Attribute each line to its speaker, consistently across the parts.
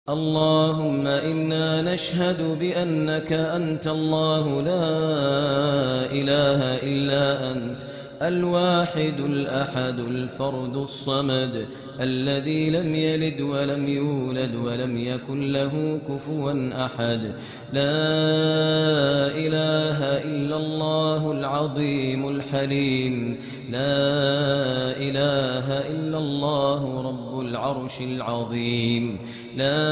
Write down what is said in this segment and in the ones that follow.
Speaker 1: اللهم إنا نشهد بأنك أنت الله لا إله إلا أنت الواحد الأحد الفرد الصمد الذي لم يلد ولم يولد ولم يكن له كفوا أحد. لا إله إلا الله العظيم الحليم. لا إله إلا الله رب العرش العظيم. لا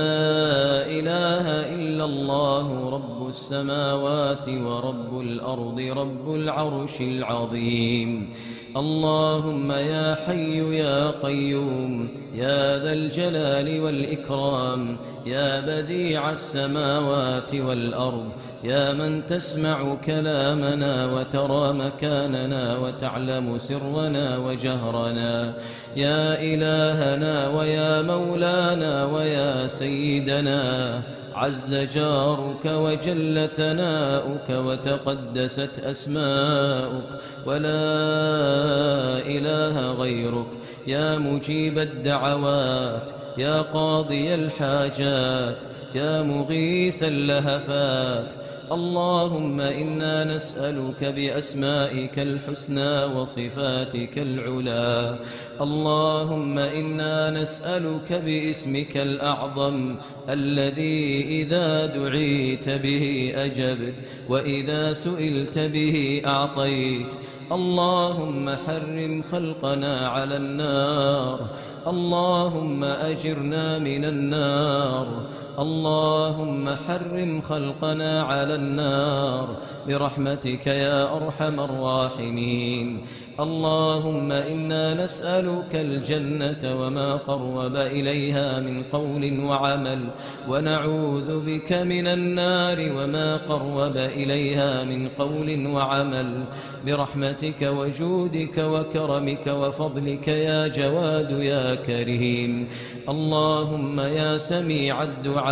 Speaker 1: إله إلا الله رب السماوات ورب الأرض رب العرش العظيم. اللهم يا حي يا قيوم يا ذا الجلال والإكرام يا بديع السماوات والأرض يا من تسمع كلامنا وترى مكاننا وتعلم سرنا وجهرنا، يا إلهنا ويا مولانا ويا سيدنا، عز جارك وجل ثناؤك وتقدست أسماؤك ولا إله غيرك، يا مجيب الدعوات يا قاضي الحاجات يا مغيث اللهفات. اللهم إنا نسألك بأسمائك الحسنى وصفاتك العلى. اللهم إنا نسألك باسمك الأعظم الذي إذا دعيت به أجبت وإذا سئلت به أعطيت. اللهم حرم خلقنا على النار. اللهم أجرنا من النار. اللهم حرم خلقنا على النار برحمتك يا أرحم الراحمين. اللهم إنا نسألك الجنة وما قرب إليها من قول وعمل، ونعوذ بك من النار وما قرب إليها من قول وعمل برحمتك وجودك وكرمك وفضلك يا جواد يا كريم. اللهم يا سميع الدعاء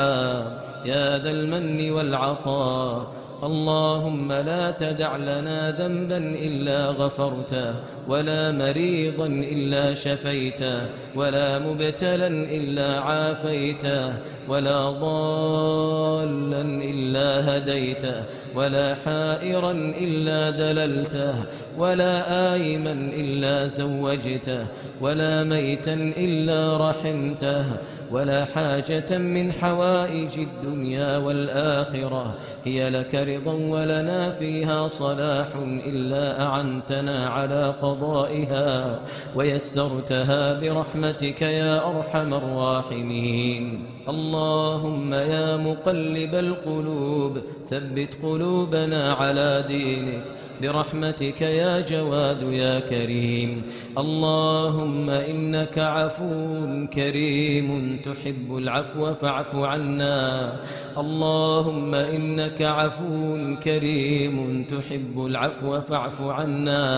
Speaker 1: يا ذا المن والعطاء، اللهم لا تدع لنا ذنبا إلا غفرته، ولا مريضا إلا شفيته، ولا مبتلا إلا عافيته، ولا ضالا إلا هديته، ولا حائرا إلا دللته، ولا آيما إلا زوجته، ولا ميتا إلا رحمته، ولا حاجة من حوائج الدنيا والآخرة هي لك رضا ولنا فيها صلاح إلا أعنتنا على قضائها ويسرتها برحمتك يا أرحم الراحمين. اللهم يا مقلب القلوب ثبت قلوبنا على دينك برحمتك يا جواد يا كريم. اللهم إنك عفو كريم تحب العفو فاعف عنا. اللهم إنك عفو كريم تحب العفو فاعف عنا.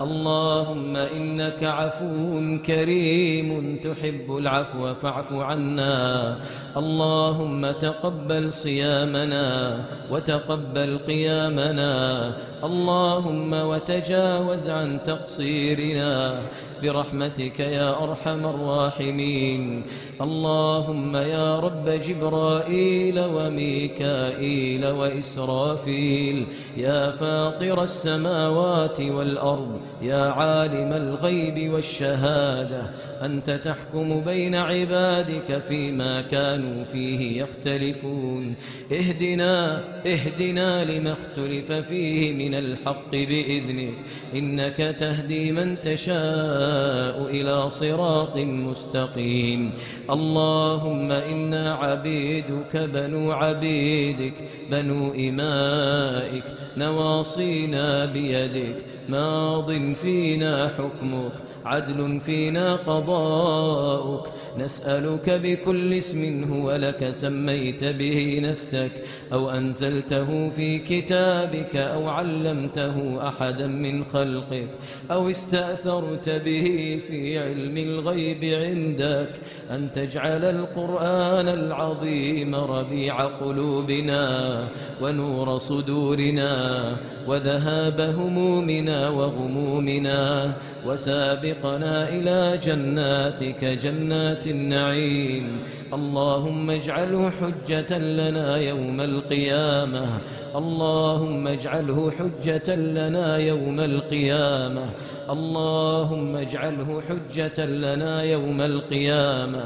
Speaker 1: اللهم إنك عفو كريم تحب العفو فاعف عنا. اللهم تقبل صيامنا وتقبل قيامنا. اللهم وتجاوز عن تقصيرنا برحمتك يا أرحم الراحمين. اللهم يا رب جبرائيل وميكائيل وإسرافيل، يا فاطر السماوات والأرض، يا عالم الغيب والشهادة، أنت تحكم بين عبادك فيما كانوا فيه يختلفون. اهدنا لما اختلف فيه من الحق بإذنك، إنك تهدي من تشاء إلى صراط مستقيم. اللهم إنا عبيدك بنو عبيدك بنو إمائك، نواصينا بيدك، ماض فينا حكمك، عدل فينا قضاؤك. نسألك بكل اسم هو لك سميت به نفسك أو أنزلته في كتابك أو علمته أحدا من خلقك أو استأثرت به في علم الغيب عندك، أن تجعل القرآن العظيم ربيع قلوبنا ونور صدورنا وذهاب همومنا وغمومنا وسابقنا سيقنا إلى جناتك جنات النعيم. اللهم اجعله حجة لنا يوم القيامة. اللهم اجعله حجة لنا يوم القيامة. اللهم اجعله حجة لنا يوم القيامة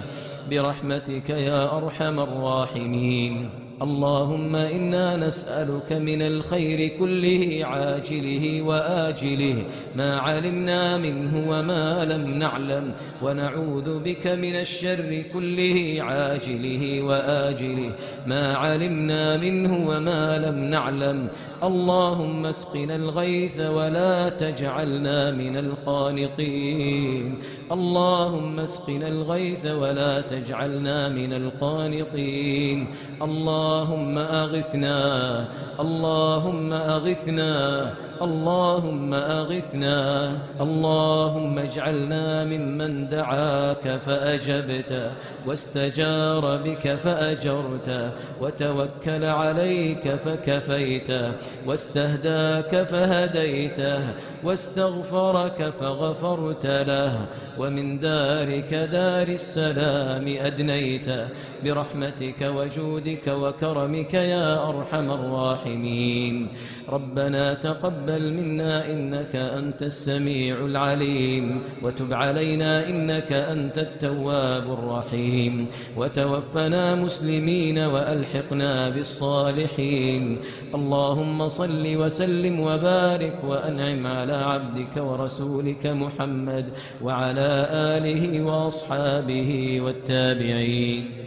Speaker 1: برحمتك يا أرحم الراحمين. اللهم إنا نسألك من الخير كله عاجله وآجله ما علمنا منه وما لم نعلم، ونعوذ بك من الشر كله عاجله وآجله ما علمنا منه وما لم نعلم. اللهم اسقنا الغيث ولا تجعلنا من القانطين. اللهم اسقنا الغيث ولا تجعلنا من القانطين. اللهم أغثنا. اللهم أغثنا. اللهم أغثنا. اللهم اجعلنا ممن دعاك فأجبت، واستجار بك فأجرت، وتوكل عليك فكفيت، واستهداك فهديته، واستغفرك فغفرت له، ومن دارك دار السلام أدنيت برحمتك وجودك وكرمك يا أرحم الراحمين. ربنا تقبل منا إنك أنت السميع العليم، وتب علينا إنك أنت التواب الرحيم، وتوفنا مسلمين وألحقنا بالصالحين. اللهم صل وسلم وبارك وأنعم على عبدك ورسولك محمد وعلى آله وأصحابه والتابعين.